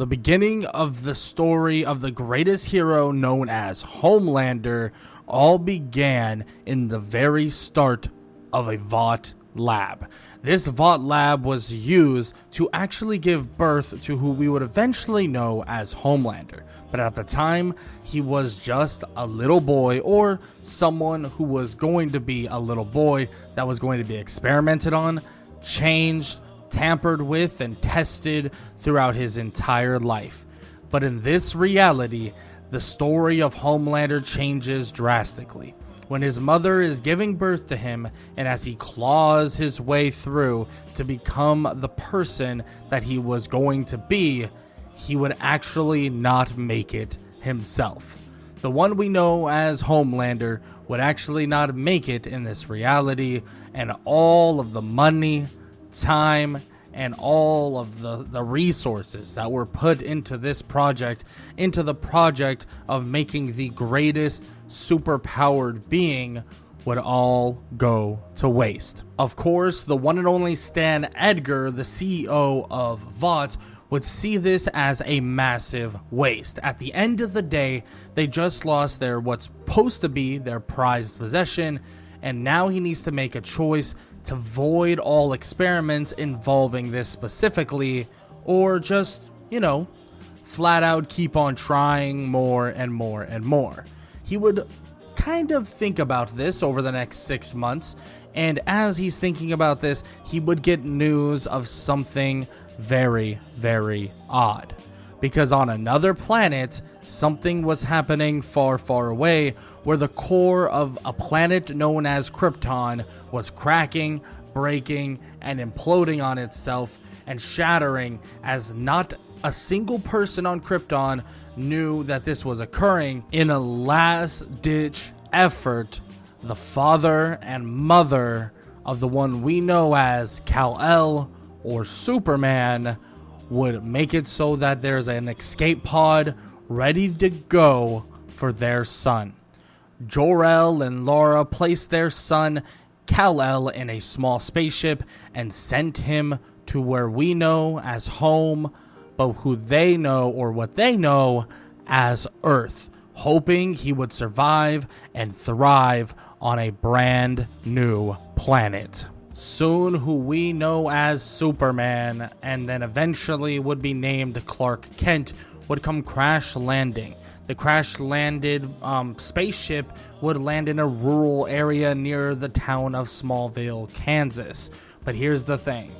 The beginning of the story of the greatest hero known as Homelander all began in the very start of a Vought lab. This Vought lab was used to actually give birth to who we would eventually know as Homelander. But at the time, he was just a little boy, or someone who was going to be a little boy that was going to be experimented on, changed, tampered with, and tested throughout his entire life. But in this reality, the story of Homelander changes drastically when his mother is giving birth to him, and as he claws his way through to become the person that he was going to be, he would actually not make it himself. The one we know as Homelander would actually not make it in this reality, and all of the money, time, and all of the resources that were put into this project, into the project of making the greatest superpowered being, would all go to waste. Of course, the one and only Stan Edgar, the CEO of Vought, would see this as a massive waste. At the end of the day, they just lost their what's supposed to be their prized possession, and now he needs to make a choice to void all experiments involving this specifically, or just, flat out keep on trying more and more and more. He would kind of think about this over the next 6 months, and as he's thinking about this, he would get news of something very, very odd. Because on another planet, something was happening far, far away, where the core of a planet known as Krypton was cracking, breaking, and imploding on itself and shattering, as not a single person on Krypton knew that this was occurring. In a last-ditch effort, the father and mother of the one we know as Kal-El, or Superman, would make it so that there's an escape pod ready to go for their son. Jor-El and Laura placed their son Kal-El in a small spaceship and sent him to where we know as home, but who they know, or what they know, as Earth, hoping he would survive and thrive on a brand new planet. Soon, who we know as Superman, and then eventually would be named Clark Kent, would come crash landing. The crash landed spaceship would land in a rural area near the town of Smallville, Kansas. But here's the thing.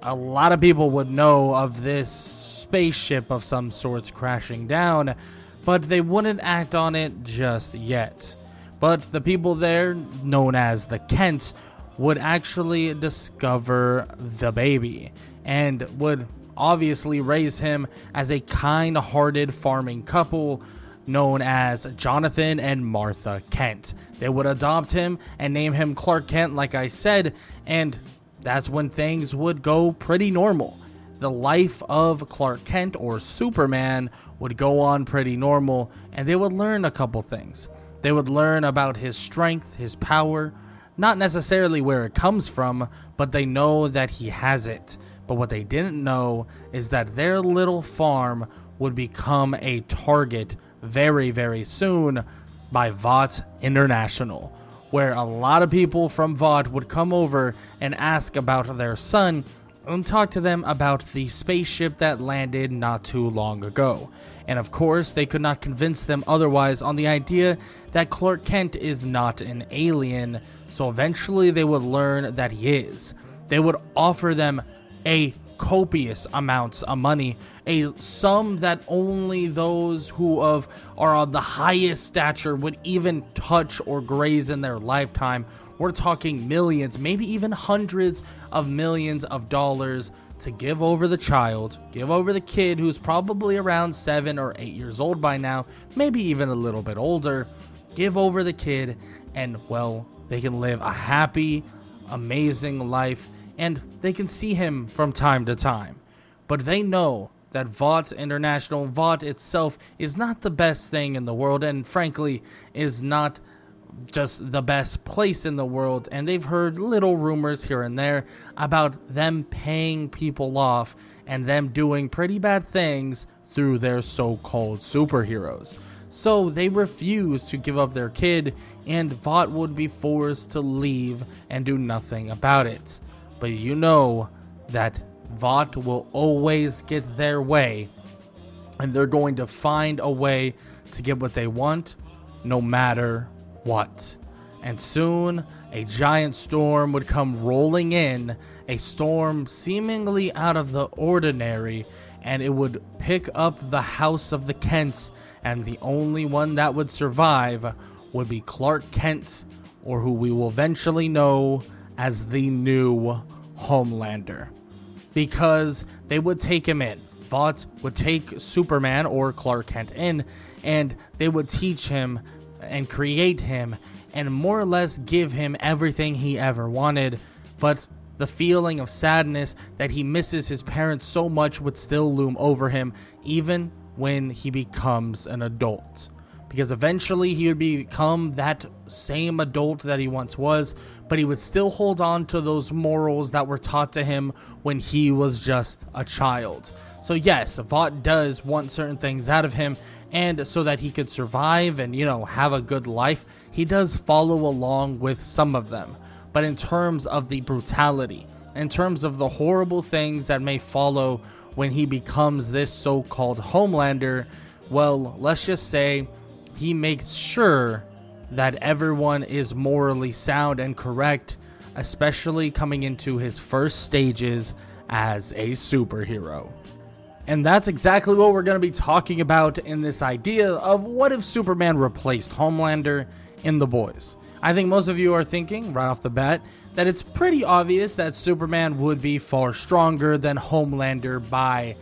A lot of people would know of this spaceship of some sorts crashing down, but they wouldn't act on it just yet. But the people there, known as the Kents, would actually discover the baby and would obviously raise him as a kind-hearted farming couple known as Jonathan and Martha Kent. They would adopt him and name him Clark Kent, like I said, and that's when things would go pretty normal. The life of Clark Kent, or Superman, would go on pretty normal, and they would learn a couple things. They would learn about his strength, his power, not necessarily where it comes from, but they know that he has it. But what they didn't know is that their little farm would become a target very, very soon by Vought International, where a lot of people from Vought would come over and ask about their son and talk to them about the spaceship that landed not too long ago. And of course, they could not convince them otherwise on the idea that Clark Kent is not an alien, so eventually they would learn that he is. They would offer them a copious amounts of money, a sum that only those who are of the highest stature would even touch or graze in their lifetime. We're talking millions, maybe even hundreds of millions of dollars to give over the child, give over the kid who's probably around 7 or 8 years old by now, maybe even a little bit older. Give over the kid, and well, they can live a happy, amazing life, and they can see him from time to time. But they know that Vought International, Vought itself, is not the best thing in the world, and frankly, is not just the best place in the world. And they've heard little rumors here and there about them paying people off and them doing pretty bad things through their so-called superheroes. So they refused to give up their kid, and Vought would be forced to leave and do nothing about it. But you know that Vought will always get their way, and they're going to find a way to get what they want, no matter what. And soon, a giant storm would come rolling in, a storm seemingly out of the ordinary, and it would pick up the house of the Kents, and the only one that would survive would be Clark Kent, or who we will eventually know as the new Homelander. Because they would take him in. Vought would take Superman or Clark Kent in, and they would teach him and create him and more or less give him everything he ever wanted, but the feeling of sadness that he misses his parents so much would still loom over him even when he becomes an adult. Because eventually he would become that same adult that he once was, but he would still hold on to those morals that were taught to him when he was just a child. So yes, Vought does want certain things out of him, and so that he could survive and, have a good life, he does follow along with some of them. But in terms of the brutality, in terms of the horrible things that may follow when he becomes this so-called Homelander, well, let's just say he makes sure that everyone is morally sound and correct, especially coming into his first stages as a superhero. And that's exactly what we're going to be talking about in this idea of what if Superman replaced Homelander in The Boys. I think most of you are thinking, right off the bat, that it's pretty obvious that Superman would be far stronger than Homelander by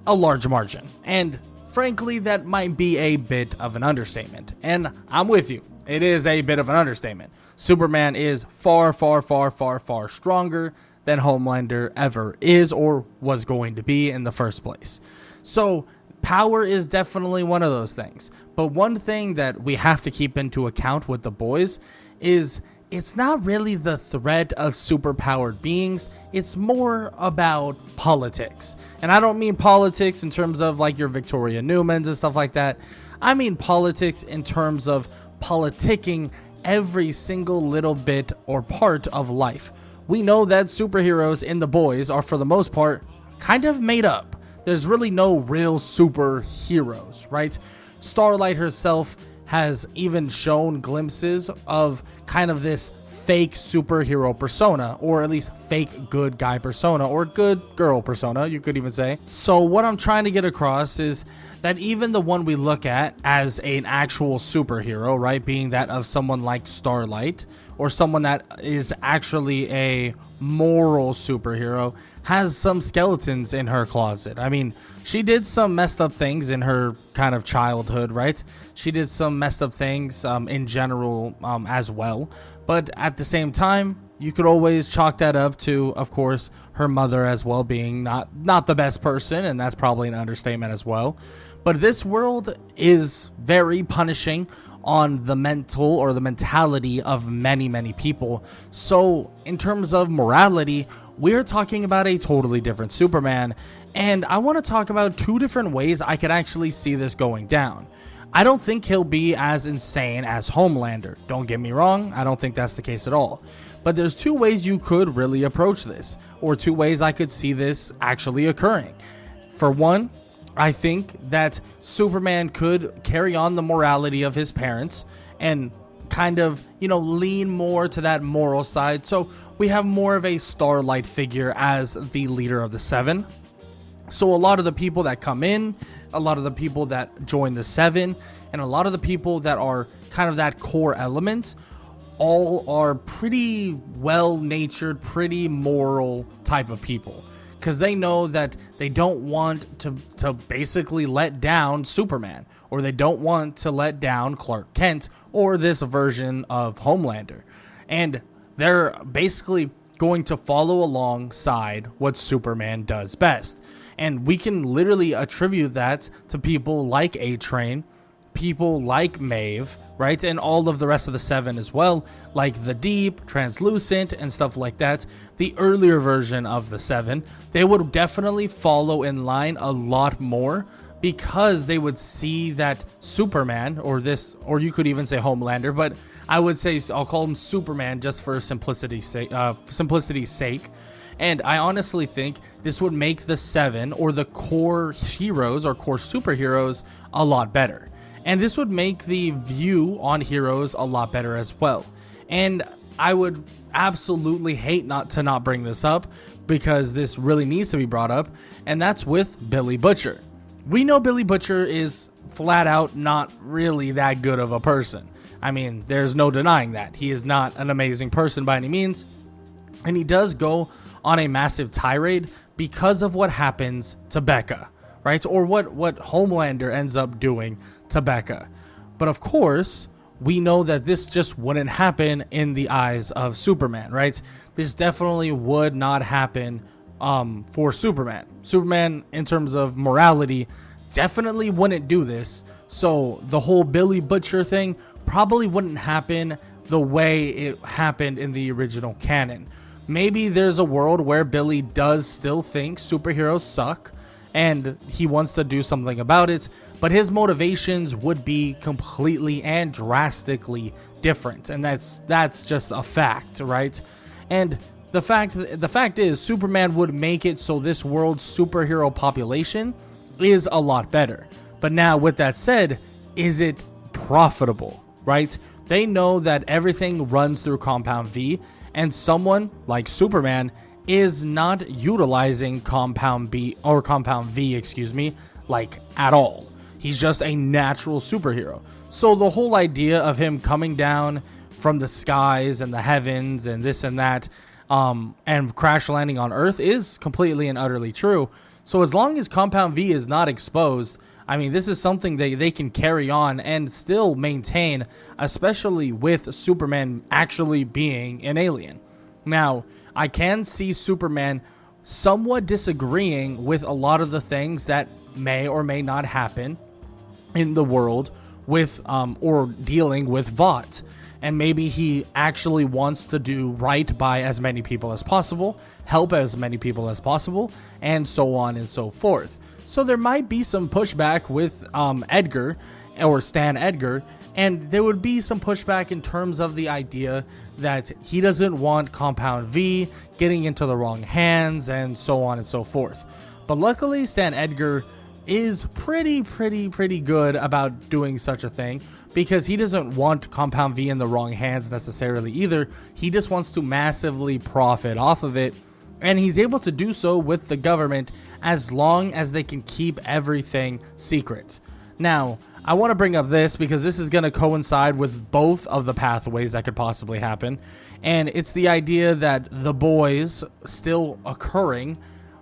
a large margin. And frankly, that might be a bit of an understatement. And I'm with you. It is a bit of an understatement. Superman is far, far, far, far, far stronger than Homelander ever is or was going to be in the first place. So power is definitely one of those things. But one thing that we have to keep into account with The Boys is it's not really the threat of superpowered beings. It's more about politics. And I don't mean politics in terms of like your Victoria Newmans and stuff like that. I mean politics in terms of politicking every single little bit or part of life. We know that superheroes in The Boys are, for the most part, kind of made up. There's really no real superheroes, right? Starlight herself has even shown glimpses of kind of this fake superhero persona, or at least fake good guy persona, or good girl persona, you could even say. So what I'm trying to get across is that even the one we look at as an actual superhero, right, being that of someone like Starlight, or someone that is actually a moral superhero, has some skeletons in her closet. I mean, she did some messed up things in her kind of childhood, right? She did some messed up things in general as well. But at the same time, you could always chalk that up to, of course, her mother as well being not the best person, and that's probably an understatement as well. But this world is very punishing on the mental or the mentality of many, many people. So in terms of morality, we're talking about a totally different Superman. And I want to talk about two different ways I could actually see this going down. I don't think he'll be as insane as Homelander. Don't get me wrong, I don't think that's the case at all. But there's two ways you could really approach this, or two ways I could see this actually occurring. For one, I think that Superman could carry on the morality of his parents and kind of, lean more to that moral side. So we have more of a Starlight figure as the leader of the Seven. So a lot of the people that come in, a lot of the people that join the Seven, and a lot of the people that are kind of that core element, all are pretty well-natured, pretty moral type of people. Because they know that they don't want to basically let down Superman, or they don't want to let down Clark Kent, or this version of Homelander. And they're basically going to follow alongside what Superman does best. And we can literally attribute that to people like A-Train, people like Maeve, right? And all of the rest of the 7 as well, like the Deep, Translucent, and stuff like that. The earlier version of the 7, they would definitely follow in line a lot more because they would see that Superman, or you could even say Homelander, but I would say I'll call him Superman just for simplicity's sake. And I honestly think this would make the 7, or the core heroes or core superheroes, a lot better. And this would make the view on heroes a lot better as well. And I would absolutely hate not bring this up, because this really needs to be brought up, and that's with Billy Butcher. We know Billy Butcher is flat out not really that good of a person. I mean, there's no denying that. He is not an amazing person by any means, and he does go on a massive tirade because of what happens to Becca, right? Or what Homelander ends up doing to Becca. But of course, we know that this just wouldn't happen in the eyes of Superman, right? This definitely would not happen for Superman. Superman, in terms of morality, definitely wouldn't do this. So the whole Billy Butcher thing probably wouldn't happen the way it happened in the original canon. Maybe there's a world where Billy does still think superheroes suck and he wants to do something about it, but his motivations would be completely and drastically different, and that's just a fact, right? And the fact is, Superman would make it so this world's superhero population is a lot better. But now, with that said, is it profitable, right? They know that everything runs through Compound V, and someone like Superman is not utilizing Compound V, like at all. He's just a natural superhero. So the whole idea of him coming down from the skies and the heavens and this and that, and crash landing on Earth is completely and utterly true. So as long as Compound V is not exposed, I mean, this is something that they can carry on and still maintain, especially with Superman actually being an alien. Now, I can see Superman somewhat disagreeing with a lot of the things that may or may not happen in the world with or dealing with Vought. And maybe he actually wants to do right by as many people as possible, help as many people as possible, and so on and so forth. So there might be some pushback with Edgar, or Stan Edgar, and there would be some pushback in terms of the idea that he doesn't want Compound V getting into the wrong hands, and so on and so forth. But luckily, Stan Edgar is pretty good about doing such a thing, because he doesn't want Compound V in the wrong hands necessarily either. He just wants to massively profit off of it, and he's able to do so with the government as long as they can keep everything secret. Now, I want to bring up this because this is going to coincide with both of the pathways that could possibly happen, and it's the idea that the boys still occurring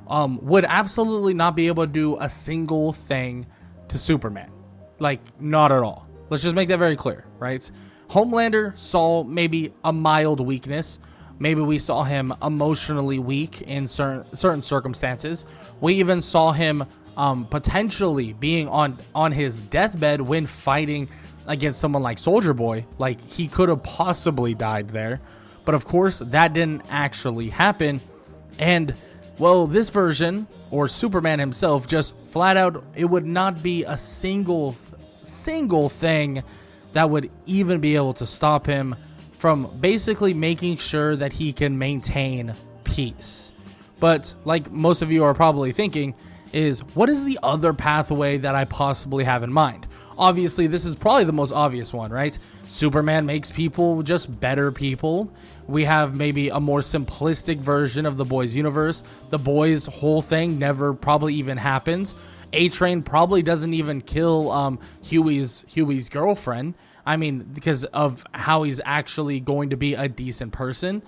would absolutely not be able to do a single thing to Superman. Like, not at all. Let's just make that very clear, right? Homelander saw maybe a mild weakness. Maybe we saw him emotionally weak in certain circumstances. We even saw him potentially being on his deathbed when fighting against someone like Soldier Boy. Like, he could have possibly died there. But of course, that didn't actually happen. And, well, this version, or Superman himself, just flat out, it would not be a single thing that would even be able to stop him from basically making sure that he can maintain peace. But like most of you are probably thinking, is what is the other pathway that I possibly have in mind? Obviously, this is probably the most obvious one, right? Superman makes people just better people. We have maybe a more simplistic version of the Boys universe. The Boys whole thing never probably even happens. A-Train probably doesn't even kill Huey's girlfriend. I mean, because of how he's actually going to be a decent person,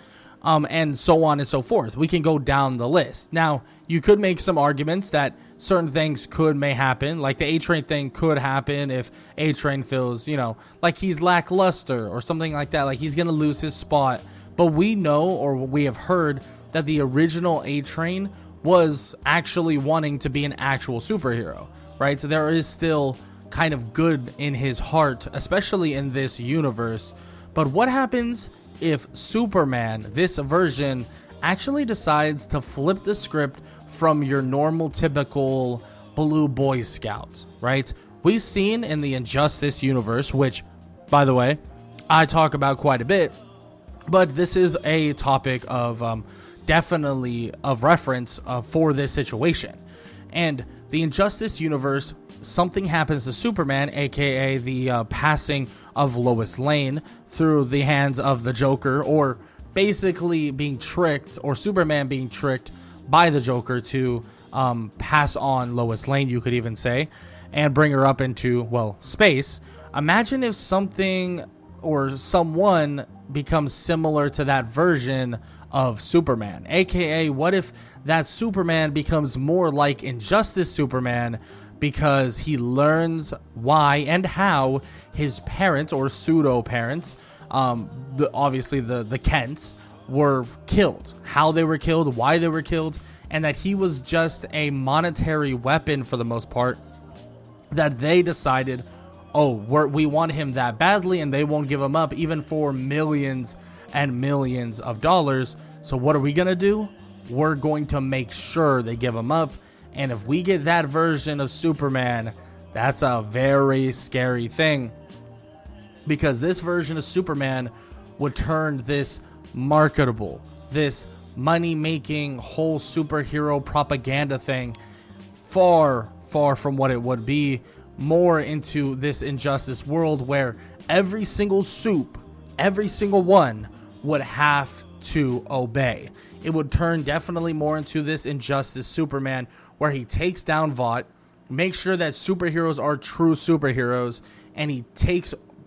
and so on and so forth. We can go down the list. Now, you could make some arguments that certain things may happen, like the A-Train thing could happen if A-Train feels, like he's lackluster or something like that, like he's going to lose his spot. But we know, or we have heard, that the original A-Train was actually wanting to be an actual superhero, right? So there is still kind of good in his heart, especially in this universe. But what happens if Superman, this version, actually decides to flip the script from your normal, typical blue Boy Scout, right? We've seen in the Injustice universe, which, by the way, I talk about quite a bit, but this is a topic of definitely of reference for this situation. And the Injustice universe, something happens to Superman, aka the passing of Lois Lane through the hands of the Joker, or basically being tricked, or Superman being tricked by the Joker to pass on Lois Lane, you could even say, and bring her up into, well, space. Imagine if something or someone becomes similar to that version of Superman, aka what if that Superman becomes more like Injustice Superman, because he learns why and how his parents, or pseudo parents, obviously the Kents, were killed, how they were killed, why they were killed, and that he was just a monetary weapon for the most part, that they decided, oh, we want him that badly, and they won't give him up even for millions and millions of dollars. So what are we going to do? We're going to make sure they give him up. And if we get that version of Superman, that's a very scary thing, because this version of Superman would turn this marketable, this money-making whole superhero propaganda thing far, far from what it would be, more into this Injustice world where every single every single one would have to obey. It would turn definitely more into this Injustice Superman, where he takes down Vought, makes sure that superheroes are true superheroes, and he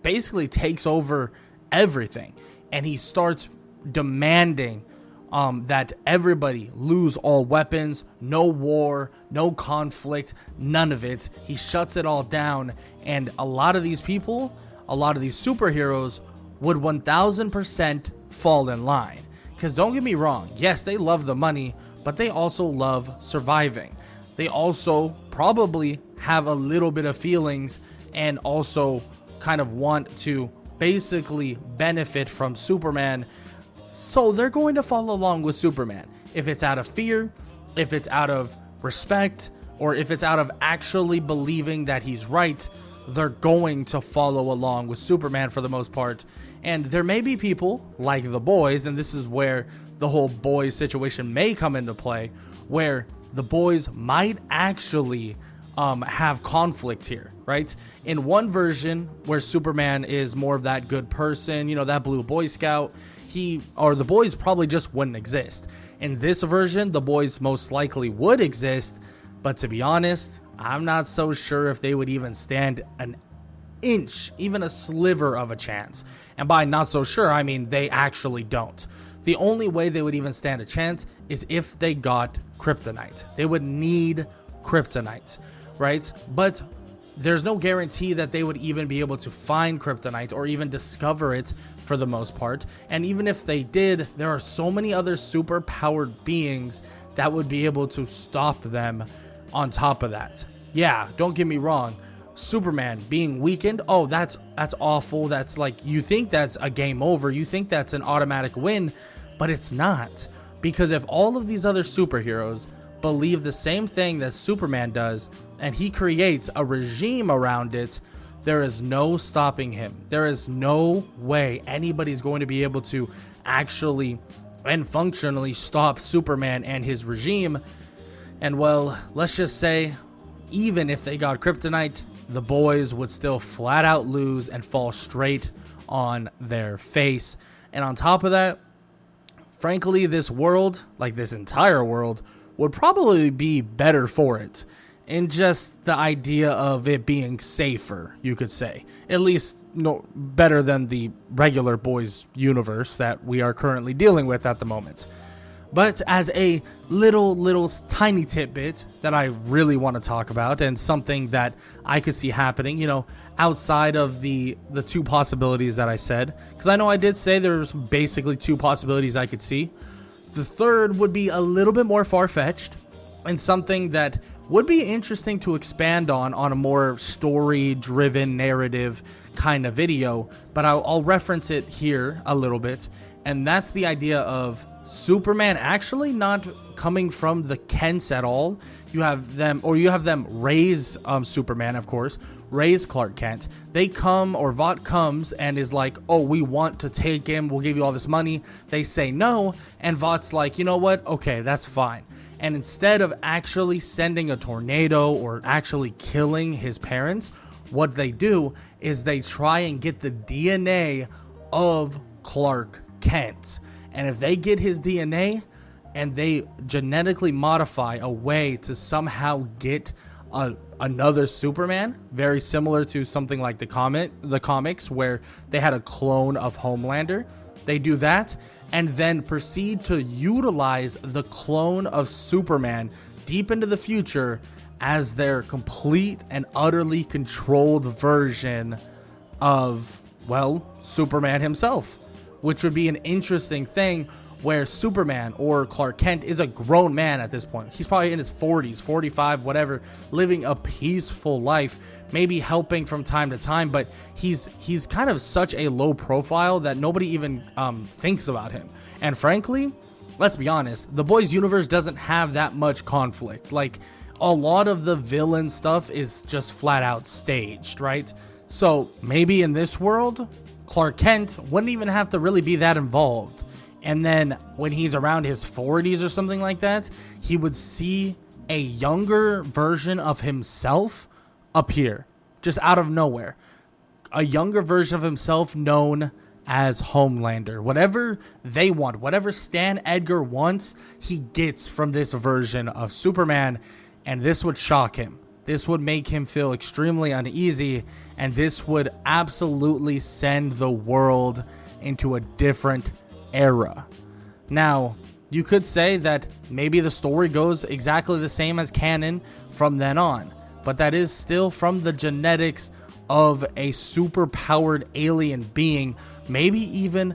basically takes over everything. And he starts demanding that everybody lose all weapons, no war, no conflict, none of it. He shuts it all down, and a lot of these people, a lot of these superheroes would 1000% fall in line. Because don't get me wrong, yes, they love the money, but they also love surviving. They also probably have a little bit of feelings, and also kind of want to basically benefit from Superman. So they're going to follow along with Superman. If it's out of fear, if it's out of respect, or if it's out of actually believing that he's right, they're going to follow along with Superman for the most part. And there may be people like the boys, and this is where the whole boys situation may come into play, where the boys might actually have conflict here, right? In one version where Superman is more of that good person, that blue Boy Scout, the boys probably just wouldn't exist. In this version, the boys most likely would exist, but to be honest, I'm not so sure if they would even stand an inch, even a sliver of a chance. And by not so sure, I mean they actually don't. The only way they would even stand a chance is if they got kryptonite. They would need kryptonite, right? But there's no guarantee that they would even be able to find kryptonite or even discover it for the most part. And even if they did, there are so many other super powered beings that would be able to stop them on top of that. Yeah, don't get me wrong. Superman being weakened, oh, that's awful. That's like, you think that's a game over. You think that's an automatic win, but it's not. Because if all of these other superheroes believe the same thing that Superman does, and he creates a regime around it, there is no stopping him. There is no way anybody's going to be able to actually and functionally stop Superman and his regime. And well, let's just say, even if they got kryptonite, the boys would still flat out lose and fall straight on their face. And on top of that, frankly, this world, like this entire world, would probably be better for it. In just the idea of it being safer, you could say. At least better than the regular boys universe that we are currently dealing with at the moment. But as a little tiny tidbit that I really want to talk about, and something that I could see happening, outside of the two possibilities that I said, because I know I did say there's basically two possibilities I could see. The third would be a little bit more far-fetched, and something that would be interesting to expand on a more story-driven narrative kind of video, but I'll reference it here a little bit, and that's the idea of Superman actually not coming from the Kents at all. You have them raise Superman, of course, raise Clark Kent. They come, or Vought comes and is like, oh, we want to take him, we'll give you all this money. They say no, and Vaught's like, you know what, okay, that's fine. And instead of actually sending a tornado or actually killing his parents, what they do is they try and get the DNA of Clark Kent. And if they get his DNA and they genetically modify a way to somehow get another Superman, very similar to something like the comics where they had a clone of Homelander, they do that and then proceed to utilize the clone of Superman deep into the future as their complete and utterly controlled version of, well, Superman himself, which would be an interesting thing where Superman or Clark Kent is a grown man at this point. He's probably in his 40s, 45, whatever, living a peaceful life, maybe helping from time to time, but he's kind of such a low profile that nobody even thinks about him. And frankly, let's be honest, the boys universe doesn't have that much conflict. Like, a lot of the villain stuff is just flat out staged, right? So maybe in this world, Clark Kent wouldn't even have to really be that involved. And then when he's around his 40s or something like that, he would see a younger version of himself appear just out of nowhere. A younger version of himself known as Homelander. Whatever they want, whatever Stan Edgar wants, he gets from this version of Superman. And this would shock him. This would make him feel extremely uneasy. And this would absolutely send the world into a different era. Now, you could say that maybe the story goes exactly the same as canon from then on, but that is still from the genetics of a super powered alien being, maybe even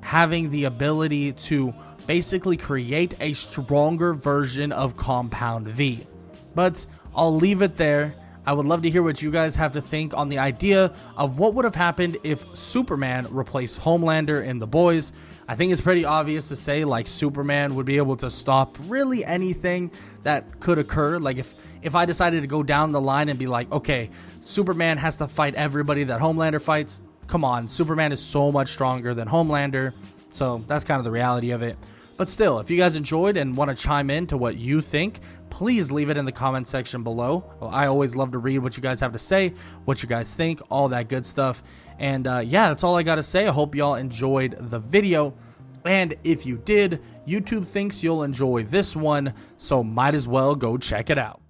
having the ability to basically create a stronger version of Compound V. But I'll leave it there. I would love to hear what you guys have to think on the idea of what would have happened if Superman replaced Homelander in The Boys. I think it's pretty obvious to say, like, Superman would be able to stop really anything that could occur. Like, if I decided to go down the line and be like, okay, Superman has to fight everybody that Homelander fights, come on, Superman is so much stronger than Homelander. So that's kind of the reality of it. But still, if you guys enjoyed and want to chime in to what you think, please leave it in the comment section below. I always love to read what you guys have to say, what you guys think, all that good stuff. And yeah, that's all I got to say. I hope y'all enjoyed the video. And if you did, YouTube thinks you'll enjoy this one, so might as well go check it out.